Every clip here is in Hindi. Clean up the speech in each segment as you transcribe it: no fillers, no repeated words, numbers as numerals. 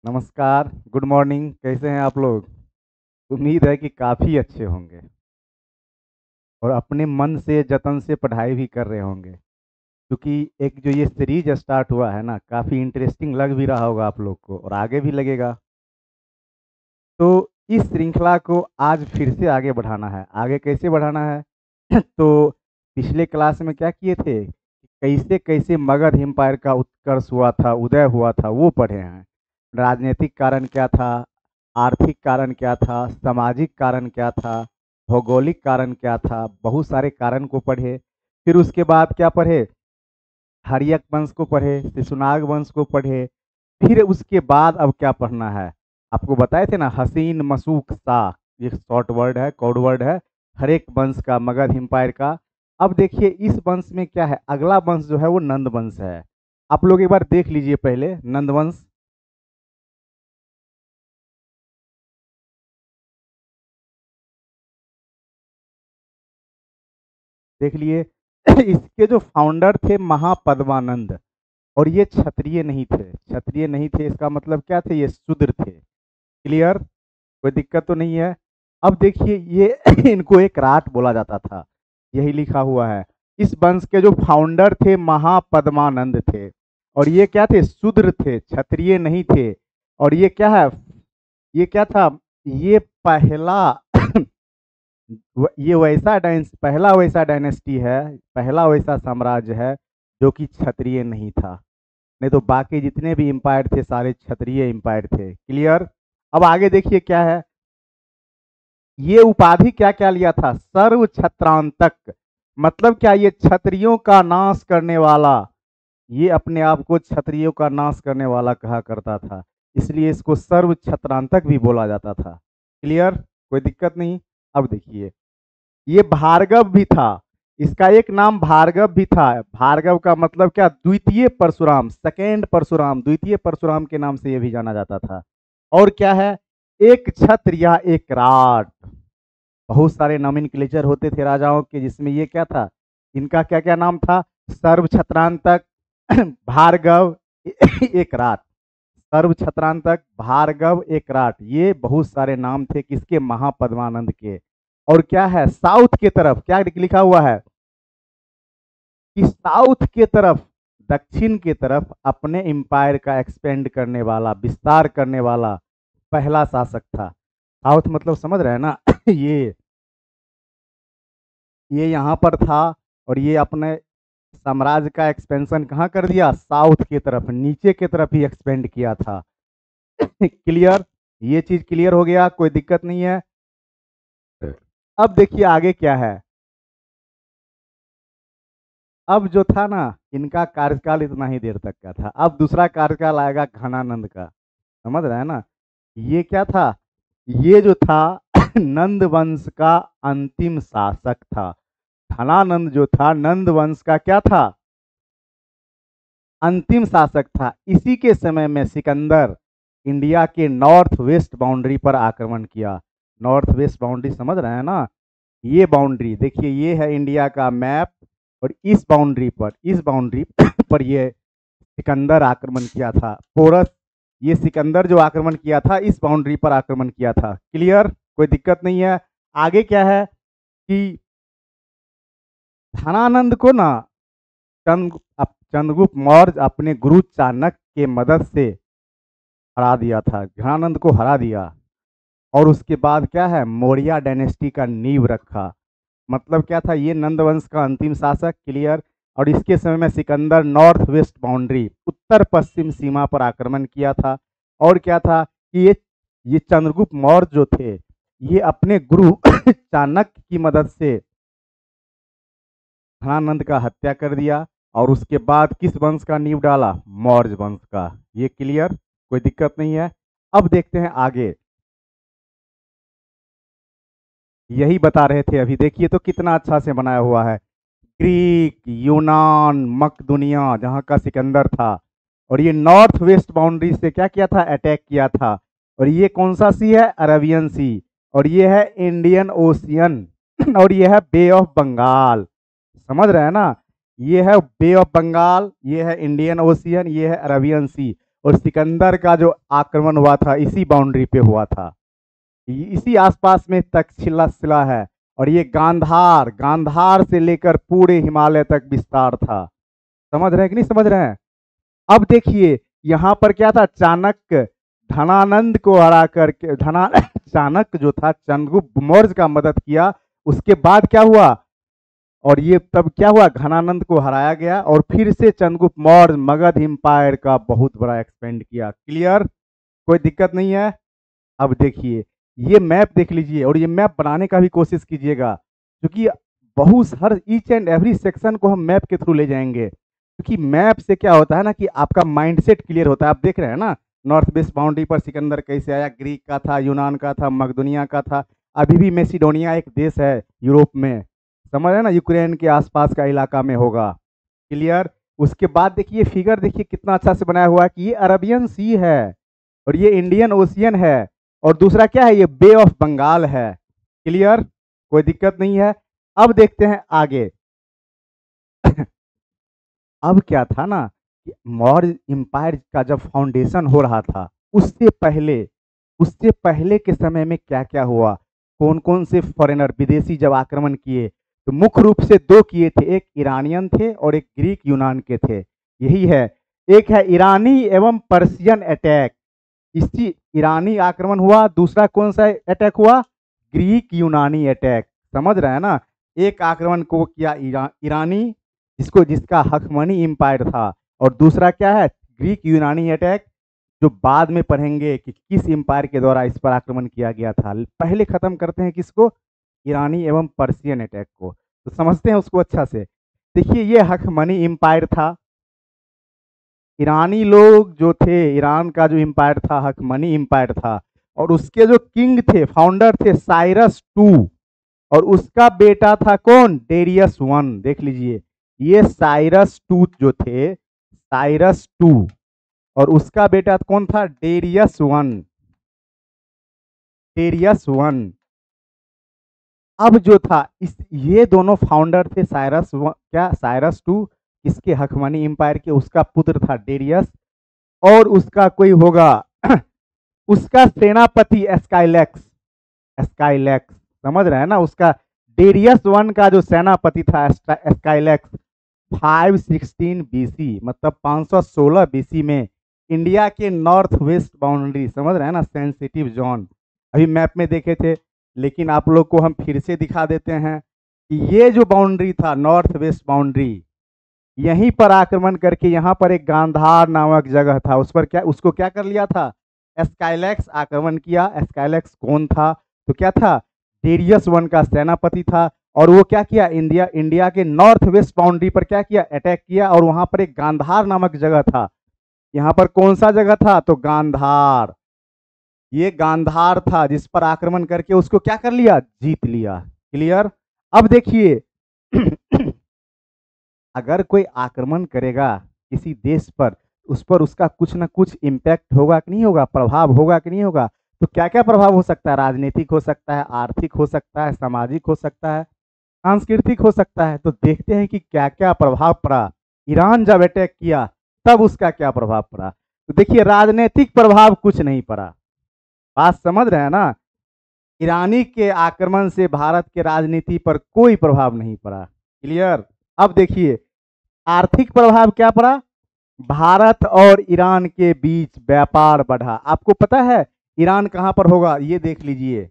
नमस्कार, गुड मॉर्निंग। कैसे हैं आप लोग? उम्मीद है कि काफ़ी अच्छे होंगे और अपने मन से, जतन से पढ़ाई भी कर रहे होंगे, क्योंकि एक जो ये सीरीज स्टार्ट हुआ है ना, काफ़ी इंटरेस्टिंग लग भी रहा होगा आप लोग को और आगे भी लगेगा। तो इस श्रृंखला को आज फिर से आगे बढ़ाना है। आगे कैसे बढ़ाना है? तो पिछले क्लास में क्या किए थे? कैसे-कैसे मगध एम्पायर का उत्कर्ष हुआ था, उदय हुआ था, वो पढ़े हैं। राजनीतिक कारण क्या था, आर्थिक कारण क्या था, सामाजिक कारण क्या था, भौगोलिक कारण क्या था, बहुत सारे कारण को पढ़े। फिर उसके बाद क्या पढ़े? हर्यक वंश को पढ़े, शिशुनाग वंश को पढ़े। फिर उसके बाद अब क्या पढ़ना है? आपको बताए थे ना, हसीन मशूक शाह, ये शॉर्ट वर्ड है, कोड वर्ड है, हर एक वंश का, मगध एम्पायर का। अब देखिए इस वंश में क्या है, अगला वंश जो है वो नंद वंश है। आप लोग एक बार देख लीजिए पहले नंद वंश, देख लिए। इसके जो फाउंडर थे महापद्मानंद, और ये क्षत्रिय नहीं थे। क्षत्रिय नहीं थे इसका मतलब क्या थे? ये शूद्र थे। क्लियर? कोई दिक्कत तो नहीं है? अब देखिए ये इनको एक राट बोला जाता था, यही लिखा हुआ है। इस वंश के जो फाउंडर थे महापद्मानंद थे, और ये क्या थे? शूद्र थे, क्षत्रिय नहीं थे। और ये क्या है? ये क्या था? ये पहला ये पहला वैसा डायनेस्टी है, पहला वैसा साम्राज्य है जो कि क्षत्रिय नहीं था। नहीं तो बाकी जितने भी एम्पायर थे सारे क्षत्रिय एम्पायर थे। क्लियर? अब आगे देखिए क्या है। ये उपाधि क्या क्या लिया था? सर्व छत्रांतक। मतलब क्या? ये क्षत्रियों का नाश करने वाला। ये अपने आप को क्षत्रियों का नाश करने वाला कहा करता था, इसलिए इसको सर्व छत्रांतक भी बोला जाता था। क्लियर? कोई दिक्कत नहीं? अब देखिए, ये भार्गव भी था। इसका एक नाम भार्गव भी था। भार्गव का मतलब क्या? द्वितीय परशुराम, सेकेंड परशुराम, द्वितीय परशुराम के नाम से ये भी जाना जाता था। और क्या है? एक छत्र या एक राट। बहुत सारे नॉमेनक्लेचर होते थे राजाओं के, जिसमें ये क्या था? इनका क्या क्या नाम था? सर्व छत्रांतक, भार्गव, एक राट। सर्व छत्रांतक, भार्गव, एक राट, ये बहुत सारे नाम थे किसके? महापद्मानंद के। और क्या है? साउथ के तरफ क्या लिखा हुआ है? कि साउथ के तरफ, दक्षिण के तरफ अपने एम्पायर का एक्सपेंड करने वाला, विस्तार करने वाला पहला शासक था। साउथ मतलब समझ रहे हैं ना? ये यहाँ पर था, और ये अपने साम्राज्य का एक्सपेंशन कहाँ कर दिया? साउथ की तरफ, नीचे की तरफ ही एक्सपेंड किया था। क्लियर? ये चीज क्लियर हो गया? कोई दिक्कत नहीं है? अब देखिए आगे क्या है। अब जो था ना, इनका कार्यकाल इतना ही देर तक का था। अब दूसरा कार्यकाल आएगा घनानंद का। समझ रहे हैं ना? ये क्या था? ये जो था नंद वंश का अंतिम शासक था। धनानंद जो था नंद वंश का क्या था? अंतिम शासक था। इसी के समय में सिकंदर इंडिया के नॉर्थ वेस्ट बाउंड्री पर आक्रमण किया। नॉर्थ वेस्ट बाउंड्री समझ रहे हैं ना? ये बाउंड्री देखिए, ये है इंडिया का मैप, और इस बाउंड्री पर ये सिकंदर आक्रमण किया था। पोरस, ये सिकंदर जो आक्रमण किया था इस बाउंड्री पर आक्रमण किया था। क्लियर? कोई दिक्कत नहीं है? आगे क्या है कि धनानंद को ना चंद्रगुप्त मौर्य अपने गुरु चाणक्य के मदद से हरा दिया था। घनानंद को हरा दिया, और उसके बाद क्या है? मौर्य डायनेस्टी का नींव रखा। मतलब क्या था? ये नंद वंश का अंतिम शासक। क्लियर? और इसके समय में सिकंदर नॉर्थ वेस्ट बाउंड्री, उत्तर पश्चिम सीमा पर आक्रमण किया था। और क्या था कि ये चंद्रगुप्त मौर्य जो थे, ये अपने गुरु चाणक्य की मदद से धनानंद का हत्या कर दिया, और उसके बाद किस वंश का नींव डाला? मौर्य वंश का। ये क्लियर? कोई दिक्कत नहीं है? अब देखते हैं आगे। यही बता रहे थे अभी, देखिए तो कितना अच्छा से बनाया हुआ है। ग्रीक, यूनान, मकदुनिया, जहाँ का सिकंदर था, और ये नॉर्थ वेस्ट बाउंड्री से क्या किया था? अटैक किया था। और ये कौन सा सी है? अरेबियन सी। और ये है इंडियन ओशियन। और ये है बे ऑफ बंगाल। समझ रहे हैं ना? ये है बे ऑफ बंगाल, ये है इंडियन ओशियन, ये है अरेबियन सी। और सिकंदर का जो आक्रमण हुआ था इसी बाउंड्री पे हुआ था, इसी आसपास में तक्षशिला है। और ये गांधार, गांधार से लेकर पूरे हिमालय तक विस्तार था। समझ रहे हैं कि नहीं समझ रहे हैं? अब देखिए यहाँ पर क्या था, चाणक्य धनानंद को हरा करके चाणक्य जो था चंद्रगुप्त मौर्य का मदद किया। उसके बाद क्या हुआ, और ये तब क्या हुआ, घनानंद को हराया गया और फिर से चंद्रगुप्त मौर्य मगध एम्पायर का बहुत बड़ा एक्सपेंड किया। क्लियर, कोई दिक्कत नहीं है। अब देखिए ये मैप देख लीजिए और ये मैप बनाने का भी कोशिश कीजिएगा, क्योंकि बहुत हर ईच एंड एवरी सेक्शन को हम मैप के थ्रू ले जाएंगे। क्योंकि मैप से क्या होता है ना कि आपका माइंडसेट क्लियर होता है। आप देख रहे हैं ना, नॉर्थ वेस्ट बाउंड्री पर सिकंदर कैसे आया, ग्रीक का था, यूनान का था, मकदुनिया का था, अभी भी मैसिडोनिया एक देश है यूरोप में, समझ है ना, यूक्रेन के आसपास का इलाका में होगा। क्लियर। उसके बाद देखिए फिगर देखिए कितना अच्छा से बनाया हुआ है कि ये अरबियन सी है और ये इंडियन ओशियन है और दूसरा क्या है, ये बे ऑफ बंगाल है। क्लियर, कोई दिक्कत नहीं है। अब देखते हैं आगे। अब क्या था ना कि मौर्य एम्पायर का जब फाउंडेशन हो रहा था उससे पहले के समय में क्या क्या हुआ, कौन कौन से फॉरेनर विदेशी जब आक्रमण किए, तो मुख्य रूप से दो किए थे, एक ईरानियन थे और एक ग्रीक यूनान के थे। यही है, एक है ईरानी एवं पर्शियन अटैक, इसी ईरानी आक्रमण हुआ। दूसरा कौन सा अटैक हुआ, ग्रीक यूनानी अटैक। समझ रहे हैं ना, एक आक्रमण को किया ईरानी जिसका हकमनी एम्पायर था, और दूसरा क्या है, ग्रीक यूनानी अटैक, जो बाद में पढ़ेंगे कि किस एम्पायर के द्वारा इस पर आक्रमण किया गया था। पहले खत्म करते हैं किसको, ईरानी एवं पर्शियन अटैक को, तो समझते हैं उसको अच्छा से। देखिए ये हकमनी एम्पायर था, ईरानी लोग जो थे, ईरान का जो एम्पायर था हकमनी एम्पायर था, और उसके जो किंग थे, फाउंडर थे साइरस टू, और उसका बेटा था कौन, डेरियस वन। देख लीजिए ये साइरस टू जो थे, साइरस टू, और उसका बेटा कौन था, डेरियस वन, डेरियस वन। अब जो था ये दोनों फाउंडर थे, साइरस टू इसके हकमनी एम्पायर के, उसका पुत्र था डेरियस, और उसका कोई होगा उसका सेनापति स्काइलैक्स, स्काइलैक्स, समझ रहे हैं ना, उसका डेरियस वन का जो सेनापति था स्काइलैक्स 516 बीसी, मतलब 516 बीसी में इंडिया के नॉर्थ वेस्ट बाउंड्री, समझ रहे हैं ना, सेंसिटिव जोन, अभी मैप में देखे थे, लेकिन आप लोग को हम फिर से दिखा देते हैं कि ये जो बाउंड्री था नॉर्थ वेस्ट बाउंड्री, यहीं पर आक्रमण करके यहाँ पर एक गांधार नामक जगह था, उस पर क्या, उसको क्या कर लिया था, स्काइलैक्स आक्रमण किया। स्काइलैक्स कौन था, तो क्या था, डेरियस वन का सेनापति था, और वो क्या किया, इंडिया के नॉर्थ वेस्ट बाउंड्री पर क्या किया, अटैक किया, और वहां पर एक गांधार नामक जगह था। यहाँ पर कौन सा जगह था, तो गांधार, ये गांधार था जिस पर आक्रमण करके उसको क्या कर लिया, जीत लिया। क्लियर। अब देखिए अगर कोई आक्रमण करेगा किसी देश पर, उस पर उसका कुछ ना कुछ इम्पैक्ट होगा कि नहीं होगा, प्रभाव होगा कि नहीं होगा। तो क्या क्या प्रभाव हो सकता है, राजनीतिक हो सकता है, आर्थिक हो सकता है, सामाजिक हो सकता है, सांस्कृतिक हो सकता है। तो देखते हैं कि क्या क्या प्रभाव पड़ा, ईरान जब अटैक किया तब उसका क्या प्रभाव पड़ा। तो देखिए राजनीतिक प्रभाव कुछ नहीं पड़ा, बात समझ रहे हैं ना, ईरानी के आक्रमण से भारत के राजनीति पर कोई प्रभाव नहीं पड़ा। क्लियर। अब देखिए आर्थिक प्रभाव क्या पड़ा, भारत और ईरान के बीच व्यापार बढ़ा। आपको पता है ईरान कहां पर होगा, ये देख लीजिए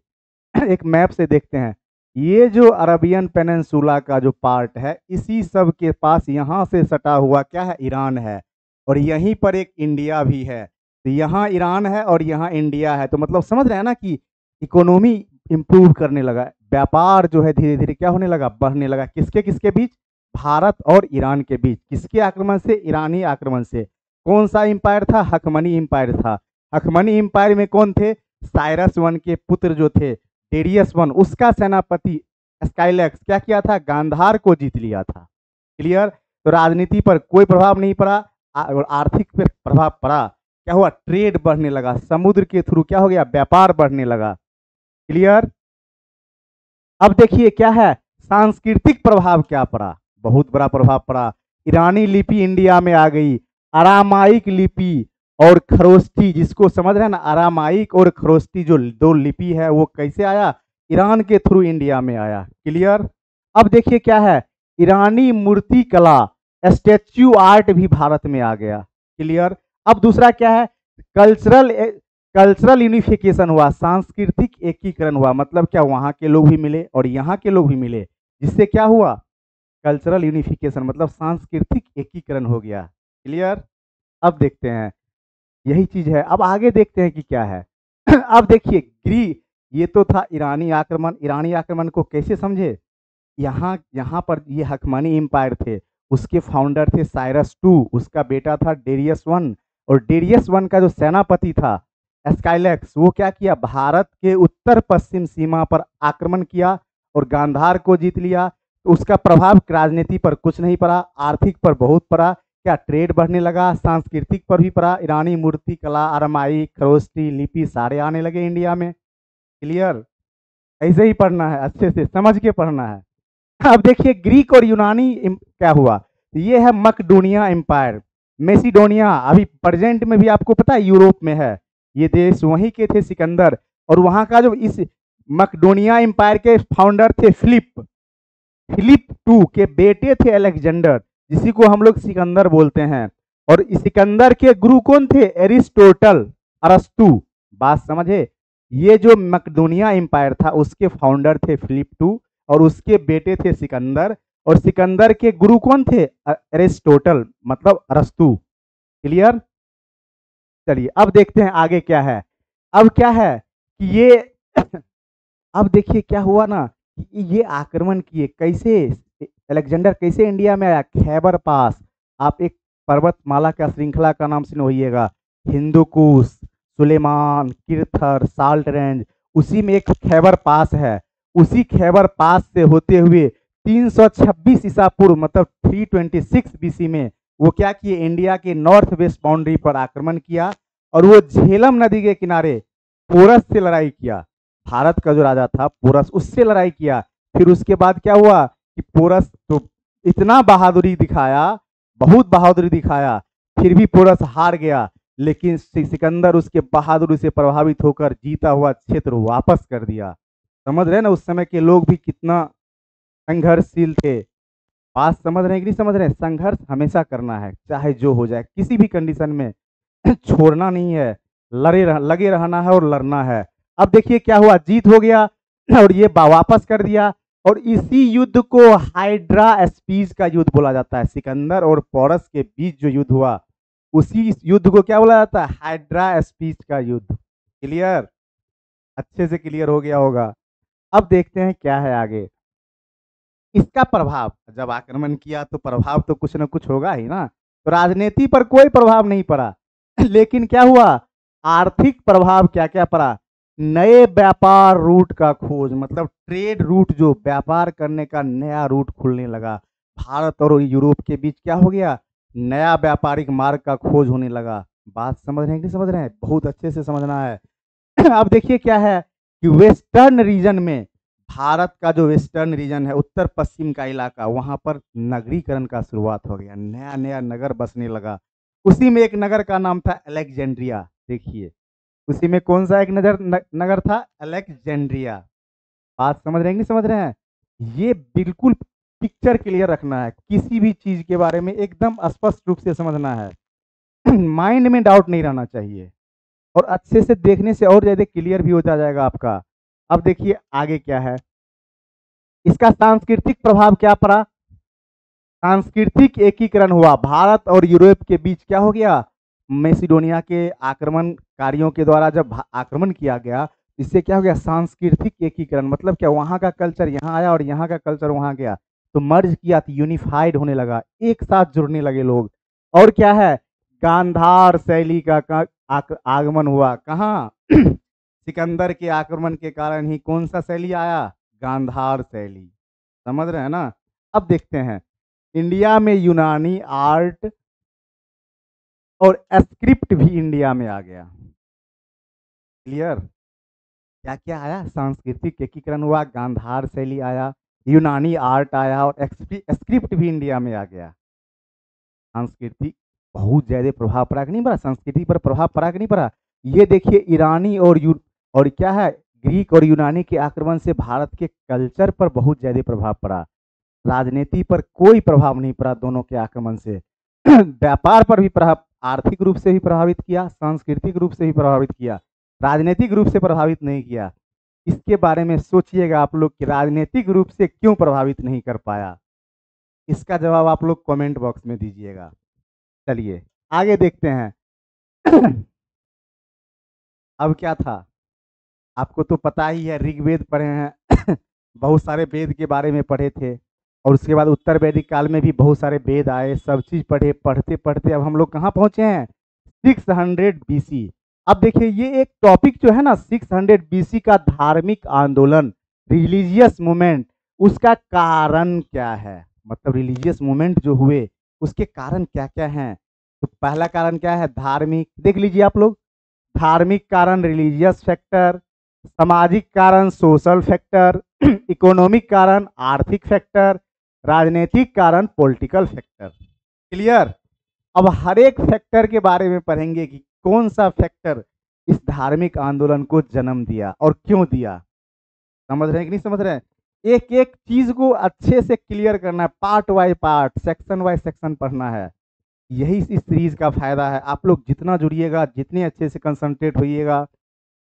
एक मैप से देखते हैं, ये जो अरबियन पेनिनसुला का जो पार्ट है, इसी सब के पास यहाँ से सटा हुआ क्या है, ईरान है, और यहीं पर एक इंडिया भी है। तो यहाँ ईरान है और यहाँ इंडिया है, तो मतलब समझ रहे हैं ना कि इकोनॉमी इंप्रूव करने लगा, व्यापार जो है धीरे धीरे क्या होने लगा, बढ़ने लगा। किसके किसके बीच, भारत और ईरान के बीच। किसके आक्रमण से, ईरानी आक्रमण से। कौन सा एम्पायर था, हकमनी एम्पायर था। हकमनी एम्पायर में कौन थे, साइरस वन के पुत्र जो थे डेरियस वन, उसका सेनापति स्काइलैक्स क्या किया था, गांधार को जीत लिया था। क्लियर। तो राजनीति पर कोई प्रभाव नहीं पड़ा, और आर्थिक पर प्रभाव पड़ा। क्या हुआ, ट्रेड बढ़ने लगा, समुद्र के थ्रू क्या हो गया, व्यापार बढ़ने लगा। क्लियर। अब देखिए क्या है, सांस्कृतिक प्रभाव क्या पड़ा, बहुत बड़ा प्रभाव पड़ा। ईरानी लिपि इंडिया में आ गई, अरामाइक लिपि और खरोष्ठी, जिसको समझ रहे हैं ना, अरामाइक और खरोष्ठी जो दो लिपि है वो कैसे आया, ईरान के थ्रू इंडिया में आया। क्लियर। अब देखिए क्या है, ईरानी मूर्ति कला, स्टैच्यू आर्ट भी भारत में आ गया। क्लियर। अब दूसरा क्या है, कल्चरल कल्चरल यूनिफिकेशन हुआ, सांस्कृतिक एकीकरण हुआ। मतलब क्या, वहां के लोग भी मिले और यहाँ के लोग भी मिले, जिससे क्या हुआ, कल्चरल यूनिफिकेशन, मतलब सांस्कृतिक एकीकरण हो गया। क्लियर। अब देखते हैं, यही चीज है। अब आगे देखते हैं कि क्या है। अब देखिए ग्रीक, ये तो था ईरानी आक्रमण। ईरानी आक्रमण को कैसे समझे, यहाँ यहाँ पर ये हकमानी एम्पायर थे, उसके फाउंडर थे साइरस टू, उसका बेटा था डेरियस वन। और डेरियस वन का जो सेनापति था स्काइलैक्स, वो क्या किया, भारत के उत्तर पश्चिम सीमा पर आक्रमण किया और गांधार को जीत लिया। तो उसका प्रभाव राजनीति पर कुछ नहीं पड़ा, आर्थिक पर बहुत पड़ा। क्या, ट्रेड बढ़ने लगा, सांस्कृतिक पर भी पड़ा, ईरानी मूर्ति कला, अरमाई, खरोष्टी, लिपि सारे आने लगे इंडिया में। क्लियर। ऐसे ही पढ़ना है, अच्छे से समझ के पढ़ना है। अब देखिए ग्रीक और यूनानी क्या हुआ, तो ये है मकडोनिया एम्पायर। मेसिडोनिया अभी प्रेजेंट में भी आपको पता है यूरोप में है, ये देश वहीं के थे सिकंदर। और वहां का जो इस मकडोनिया एम्पायर के फाउंडर थे फिलिप, फिलिप टू के बेटे थे अलेक्जेंडर, जिसी को हम लोग सिकंदर बोलते हैं। और इस सिकंदर के गुरु कौन थे, एरिस्टोटल, अरस्तु। बात समझे, ये जो मकदोनिया एम्पायर था उसके फाउंडर थे फिलिप टू और उसके बेटे थे सिकंदर। और सिकंदर के गुरु कौन थे, एरिस्टोटल, मतलब अरस्तु। क्लियर। चलिए अब देखते हैं आगे क्या है। अब क्या है कि ये अब देखिए क्या हुआ ना, कि ये आक्रमण किए कैसे, अलेक्जेंडर कैसे इंडिया में आया, खैबर पास। आप एक पर्वतमाला का श्रृंखला का नाम सुने होइएगा, हिंदू कुश, सुलेमान, किरथर, साल्ट रेंज, उसी में एक खैबर पास है। उसी खैबर पास से होते हुए 326 ईसा पूर्व, मतलब 326 बीसी में वो क्या किए, इंडिया के नॉर्थ वेस्ट बाउंड्री पर आक्रमण किया और वो झेलम नदी के किनारे पोरस से लड़ाई किया। भारत का जो राजा था पोरस, उससे लड़ाई किया। फिर उसके बाद क्या हुआ कि पोरस तो इतना बहादुरी दिखाया, बहुत बहादुरी दिखाया, फिर भी पोरस हार गया। लेकिन सिकंदर उसके बहादुरी से प्रभावित होकर जीता हुआ क्षेत्र वापस कर दिया। समझ रहे हैं ना, उस समय के लोग भी कितना संघर्षशील थे। बात समझ रहे हैं कि नहीं समझ रहे हैं, संघर्ष हमेशा करना है, चाहे जो हो जाए, किसी भी कंडीशन में छोड़ना नहीं है, लगे रहना है और लड़ना है। अब देखिए क्या हुआ, जीत हो गया और ये वापस कर दिया। और इसी युद्ध को हाइड्रा स्पीच का युद्ध बोला जाता है। सिकंदर और पोरस के बीच जो युद्ध हुआ, उसी युद्ध को क्या बोला जाता है, हाइड्रा स्पीच का युद्ध। क्लियर। अच्छे से क्लियर हो गया होगा। अब देखते हैं क्या है आगे। इसका प्रभाव, जब आक्रमण किया तो प्रभाव तो कुछ ना कुछ होगा ही ना। तो राजनीति पर कोई प्रभाव नहीं पड़ा लेकिन क्या हुआ, आर्थिक प्रभाव क्या क्या पड़ा, नए व्यापार रूट का खोज, मतलब ट्रेड रूट, जो व्यापार करने का नया रूट खुलने लगा। भारत और यूरोप के बीच क्या हो गया, नया व्यापारिक मार्ग का खोज होने लगा। बात समझ रहे हैं कि नहीं समझ रहे हैं, बहुत अच्छे से समझना है। अब देखिए क्या है कि वेस्टर्न रीजन में, भारत का जो वेस्टर्न रीजन है, उत्तर पश्चिम का इलाका, वहां पर नगरीकरण का शुरुआत हो गया, नया नया नगर बसने लगा। उसी में एक नगर का नाम था अलेक्जेंड्रिया। देखिए उसी में कौन सा एक नगर था, अलेक्जेंड्रिया। बात समझ रहे हैं कि नहीं समझ रहे हैं, ये बिल्कुल पिक्चर क्लियर रखना है, किसी भी चीज के बारे में एकदम स्पष्ट रूप से समझना है माइंड में डाउट नहीं रहना चाहिए, और अच्छे से देखने से और ज्यादा क्लियर भी होता जाएगा आपका। अब देखिए आगे क्या है, इसका सांस्कृतिक प्रभाव क्या पड़ा, सांस्कृतिक एकीकरण हुआ। भारत और यूरोप के बीच क्या हो गया, मैसिडोनिया के आक्रमणकारियों के द्वारा जब आक्रमण किया गया, इससे क्या हो गया, सांस्कृतिक एकीकरण। मतलब क्या, वहां का कल्चर यहाँ आया और यहाँ का कल्चर वहां गया, तो मर्ज किया, तो यूनिफाइड होने लगा, एक साथ जुड़ने लगे लोग। और क्या है, गांधार शैली का आगमन हुआ। कहाँ सिकंदर के आक्रमण के कारण ही कौन सा शैली आया, गांधार शैली। समझ रहे हैं ना। अब देखते हैं, इंडिया में यूनानी आर्ट और स्क्रिप्ट भी इंडिया में आ गया। क्लियर। क्या क्या आया, सांस्कृतिक एकीकरण हुआ, गांधार शैली आया, यूनानी आर्ट आया और स्क्रिप्ट भी इंडिया में आ गया। सांस्कृतिक बहुत ज्यादा प्रभाव पड़ा कि नहीं पड़ा, संस्कृति पर प्रभाव पड़ा कि नहीं पड़ा। ये देखिए ईरानी और क्या है, ग्रीक और यूनानी के आक्रमण से भारत के कल्चर पर बहुत ज्यादा प्रभाव पड़ा। राजनीति पर कोई प्रभाव नहीं पड़ा दोनों के आक्रमण से। व्यापार पर भी प्रभाव, आर्थिक रूप से भी प्रभावित किया, सांस्कृतिक रूप से भी प्रभावित किया, राजनीतिक रूप से प्रभावित नहीं किया। इसके बारे में सोचिएगा आप लोग कि राजनीतिक रूप से क्यों प्रभावित नहीं कर पाया। इसका जवाब आप लोग कमेंट बॉक्स में दीजिएगा। चलिए आगे देखते हैं। अब क्या था, आपको तो पता ही है, ऋग्वेद पढ़े हैं। बहुत सारे वेद के बारे में पढ़े थे, और उसके बाद उत्तर वैदिक काल में भी बहुत सारे वेद आए, सब चीज पढ़े, पढ़ते पढ़ते अब हम लोग कहाँ पहुंचे हैं, 600 BC। अब देखिए ये एक टॉपिक जो है ना, 600 BC का धार्मिक आंदोलन, रिलीजियस मूवमेंट, उसका कारण क्या है, मतलब रिलीजियस मूवमेंट जो हुए उसके कारण क्या क्या हैं। तो पहला कारण क्या है, धार्मिक, देख लीजिए आप लोग, धार्मिक कारण रिलीजियस फैक्टर, सामाजिक कारण सोशल फैक्टर, इकोनॉमिक कारण आर्थिक फैक्टर, राजनीतिक कारण पॉलिटिकल फैक्टर। क्लियर। अब हर एक फैक्टर के बारे में पढ़ेंगे कि कौन सा फैक्टर इस धार्मिक आंदोलन को जन्म दिया और क्यों दिया। समझ रहे हैं कि नहीं समझ रहे हैं, एक एक चीज को अच्छे से क्लियर करना है, part by part, section by section पढ़ना है। यही इस सीरीज का फायदा है। आप लोग जितना जुड़िएगा, जितने अच्छे से कंसंट्रेट होइएगा,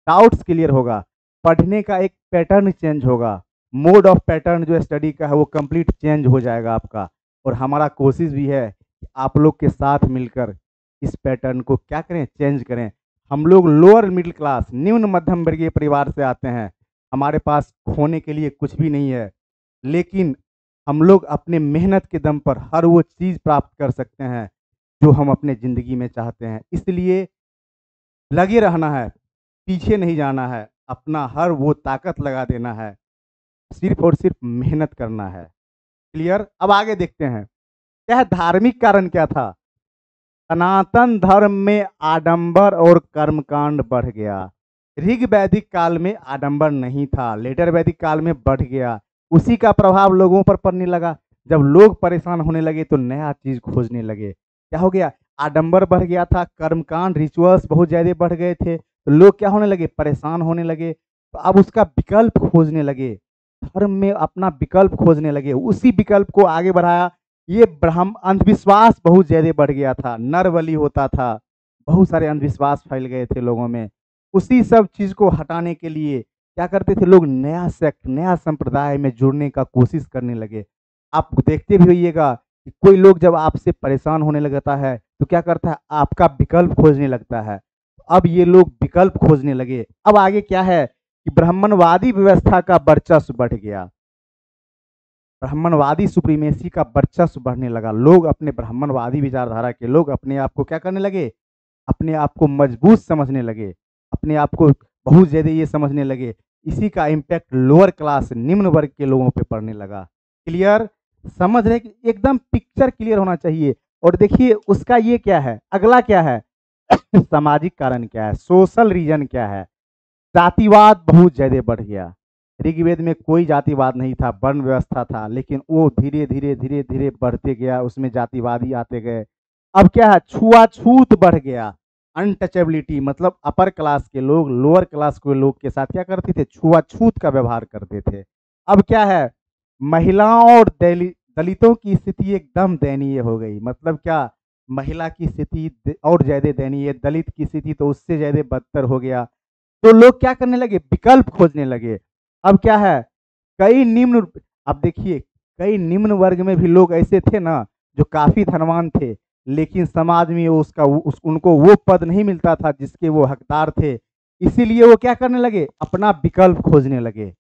डाउट्स क्लियर होगा, पढ़ने का एक पैटर्न चेंज होगा, मोड ऑफ पैटर्न जो स्टडी का है वो कंप्लीट चेंज हो जाएगा आपका। और हमारा कोशिश भी है कि आप लोग के साथ मिलकर इस पैटर्न को क्या करें, चेंज करें। हम लोग लोअर मिडिल क्लास, निम्न मध्यम वर्गीय परिवार से आते हैं, हमारे पास खोने के लिए कुछ भी नहीं है, लेकिन हम लोग अपने मेहनत के दम पर हर वो चीज़ प्राप्त कर सकते हैं जो हम अपने ज़िंदगी में चाहते हैं। इसलिए लगे रहना है, पीछे नहीं जाना है, अपना हर वो ताकत लगा देना है, सिर्फ और सिर्फ मेहनत करना है। क्लियर। अब आगे देखते हैं, क्या है धार्मिक कारण क्या था। सनातन धर्म में आडंबर और कर्मकांड बढ़ गया। ऋग वैदिक काल में आडंबर नहीं था, लेटर वैदिक काल में बढ़ गया। उसी का प्रभाव लोगों पर पड़ने लगा। जब लोग परेशान होने लगे तो नया चीज खोजने लगे। क्या हो गया, आडंबर बढ़ गया था, कर्मकांड रिचुअल्स बहुत ज्यादा बढ़ गए थे, तो लोग क्या होने लगे, परेशान होने लगे। तो अब उसका विकल्प खोजने लगे, धर्म में अपना विकल्प खोजने लगे, उसी विकल्प को आगे बढ़ाया। ये ब्रह्म अंधविश्वास बहुत ज्यादा बढ़ गया था, नर बलि होता था, बहुत सारे अंधविश्वास फैल गए थे लोगों में। उसी सब चीज को हटाने के लिए क्या करते थे लोग, नया सेक्ट, नया संप्रदाय में जुड़ने का कोशिश करने लगे। आप देखते भी होइएगा कि कोई लोग जब आपसे परेशान होने लगता है तो क्या करता है, आपका विकल्प खोजने लगता है। अब ये लोग विकल्प खोजने लगे। अब आगे क्या है कि ब्राह्मणवादी व्यवस्था का वर्चस्व बढ़ गया, ब्राह्मणवादी सुप्रीमेसी का वर्चस्व बढ़ने लगा। लोग अपने ब्राह्मणवादी विचारधारा के लोग अपने आप को क्या करने लगे, अपने आप को मजबूत समझने लगे, अपने आप को बहुत ज्यादा ये समझने लगे। इसी का इम्पैक्ट लोअर क्लास, निम्न वर्ग के लोगों पे पड़ने लगा। क्लियर। समझ रहे कि एकदम पिक्चर क्लियर होना चाहिए। और देखिए उसका ये क्या है, अगला क्या है, सामाजिक कारण क्या है, सोशल रीजन क्या है। जातिवाद बहुत ज्यादा बढ़ गया। ऋग्वेद में कोई जातिवाद नहीं था, वर्ण व्यवस्था था, लेकिन वो धीरे धीरे धीरे धीरे बढ़ते गया, उसमें जातिवादी आते गए। अब क्या है, छुआछूत बढ़ गया, अनटचेबिलिटी, मतलब अपर क्लास के लोग लोअर क्लास के लोग के साथ क्या करते थे, छुआछूत का व्यवहार करते थे। अब क्या है, महिलाओं और दलितों की स्थिति एकदम दयनीय हो गई। मतलब क्या, महिला की स्थिति और ज्यादा दयनीय, दलित की स्थिति तो उससे ज्यादा बदतर हो गया। तो लोग क्या करने लगे, विकल्प खोजने लगे। अब क्या है, कई निम्न, अब देखिए कई निम्न वर्ग में भी लोग ऐसे थे ना जो काफी धनवान थे, लेकिन समाज में उनको वो पद नहीं मिलता था जिसके वो हकदार थे। इसीलिए वो क्या करने लगे, अपना विकल्प खोजने लगे।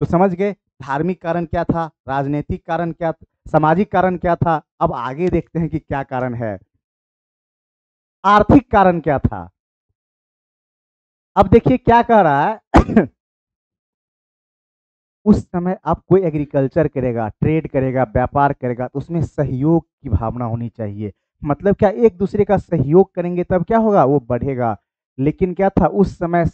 तो समझ गए धार्मिक कारण क्या था, राजनीतिक कारण क्या, सामाजिक कारण क्या था। अब आगे देखते हैं कि क्या कारण है, आर्थिक कारण क्या था। अब देखिए क्या कह रहा है, उस समय आप कोई एग्रीकल्चर करेगा, ट्रेड करेगा, व्यापार करेगा, तो उसमें सहयोग की भावना होनी चाहिए। मतलब क्या, एक दूसरे का सहयोग करेंगे तब क्या होगा, वो बढ़ेगा। लेकिन क्या था उस समय,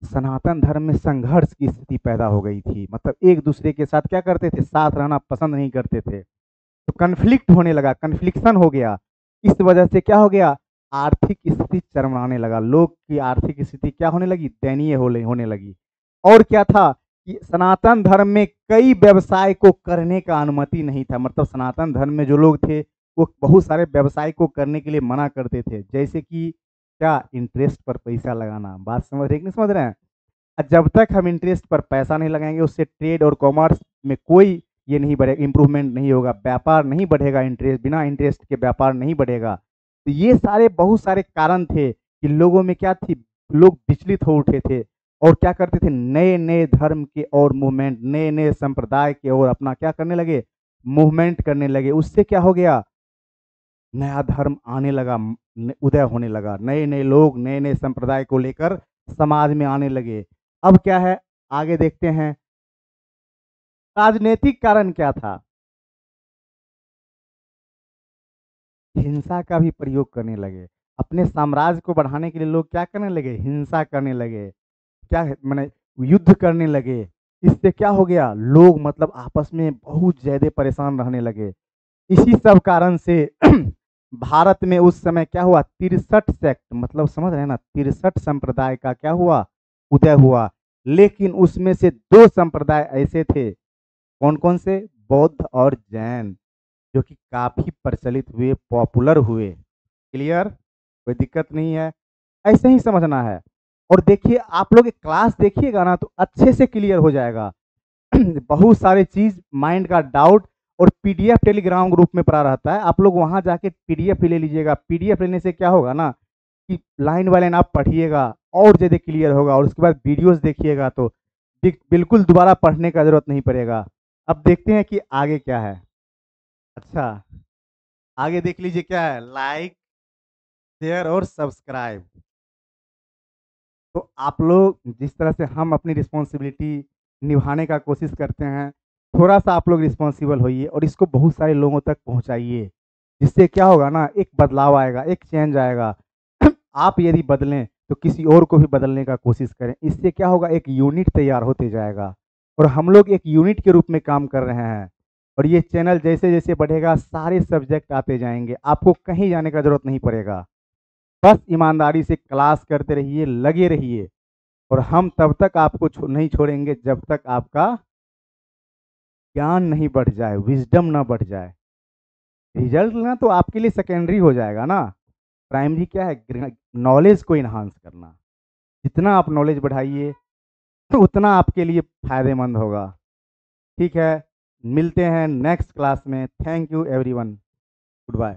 सनातन धर्म में संघर्ष की स्थिति पैदा हो गई थी। मतलब एक दूसरे के साथ क्या करते थे, साथ रहना पसंद नहीं करते थे, तो कन्फ्लिक्ट होने लगा, कन्फ्लिक्शन हो गया। इस वजह से क्या हो गया, आर्थिक स्थिति चरमराने लगा, लोग की आर्थिक स्थिति क्या होने लगी, दयनीय होने लगी। और क्या था कि सनातन धर्म में कई व्यवसाय को करने का अनुमति नहीं था, मतलब सनातन धर्म में जो लोग थे वो बहुत सारे व्यवसाय को करने के लिए मना करते थे, जैसे कि क्या, इंटरेस्ट पर पैसा लगाना। बात समझ रहे कि नहीं समझ रहे हैं? जब तक हम इंटरेस्ट पर पैसा नहीं लगाएंगे उससे ट्रेड और कॉमर्स में कोई ये नहीं बढ़ेगा, इंप्रूवमेंट नहीं होगा, व्यापार नहीं बढ़ेगा, इंटरेस्ट बिना इंटरेस्ट के व्यापार नहीं बढ़ेगा। तो ये सारे बहुत सारे कारण थे कि लोगों में क्या थी, लोग विचलित हो उठे थे और क्या करते थे, नए नए धर्म के और मूवमेंट, नए नए संप्रदाय के और अपना क्या करने लगे, मूवमेंट करने लगे। उससे क्या हो गया, नया धर्म आने लगा, उदय होने लगा, नए नए लोग नए नए संप्रदाय को लेकर समाज में आने लगे। अब क्या है, आगे देखते हैं, राजनीतिक कारण क्या था, हिंसा का भी प्रयोग करने लगे। अपने साम्राज्य को बढ़ाने के लिए लोग क्या करने लगे, हिंसा करने लगे, क्या मैंने युद्ध करने लगे। इससे क्या हो गया, लोग मतलब आपस में बहुत ज्यादा परेशान रहने लगे। इसी सब कारण से भारत में उस समय क्या हुआ, 63 सेक्ट, मतलब समझ रहे हैं ना, 63 संप्रदाय का क्या हुआ, उदय हुआ। लेकिन उसमें से दो संप्रदाय ऐसे थे, कौन कौन से, बौद्ध और जैन, जो कि काफी प्रचलित हुए, पॉपुलर हुए। क्लियर, कोई दिक्कत नहीं है, ऐसे ही समझना है। और देखिए आप लोग एक क्लास देखिएगा ना तो अच्छे से क्लियर हो जाएगा। बहुत सारे चीज माइंड का डाउट, और पीडीएफ टेलीग्राम ग्रुप में पड़ा रहता है, आप लोग वहां जाके पीडीएफ ले लीजिएगा। पीडीएफ लेने से क्या होगा ना कि लाइन बाय लाइन आप पढ़िएगा और ज़्यादा क्लियर होगा, और उसके बाद वीडियोस देखिएगा तो बिल्कुल दोबारा पढ़ने का जरूरत नहीं पड़ेगा। अब देखते हैं कि आगे क्या है। अच्छा, आगे देख लीजिए क्या है, लाइक शेयर और सब्सक्राइब। तो आप लोग जिस तरह से हम अपनी रिस्पॉन्सिबिलिटी निभाने का कोशिश करते हैं, थोड़ा सा आप लोग रिस्पॉन्सिबल होइए और इसको बहुत सारे लोगों तक पहुंचाइए, जिससे क्या होगा ना, एक बदलाव आएगा, एक चेंज आएगा। आप यदि बदलें तो किसी और को भी बदलने का कोशिश करें, इससे क्या होगा, एक यूनिट तैयार होते जाएगा। और हम लोग एक यूनिट के रूप में काम कर रहे हैं, और ये चैनल जैसे जैसे बढ़ेगा सारे सब्जेक्ट आते जाएंगे, आपको कहीं जाने का जरूरत नहीं पड़ेगा। बस ईमानदारी से क्लास करते रहिए, लगे रहिए, और हम तब तक आपको नहीं छोड़ेंगे जब तक आपका ज्ञान नहीं बढ़ जाए, विजडम ना बढ़ जाए। रिजल्ट ना तो आपके लिए सेकेंडरी हो जाएगा ना, प्राइमरी क्या है, नॉलेज को इन्हांस करना। जितना आप नॉलेज बढ़ाइए तो उतना आपके लिए फायदेमंद होगा। ठीक है, मिलते हैं नेक्स्ट क्लास में। Thank you everyone, good bye.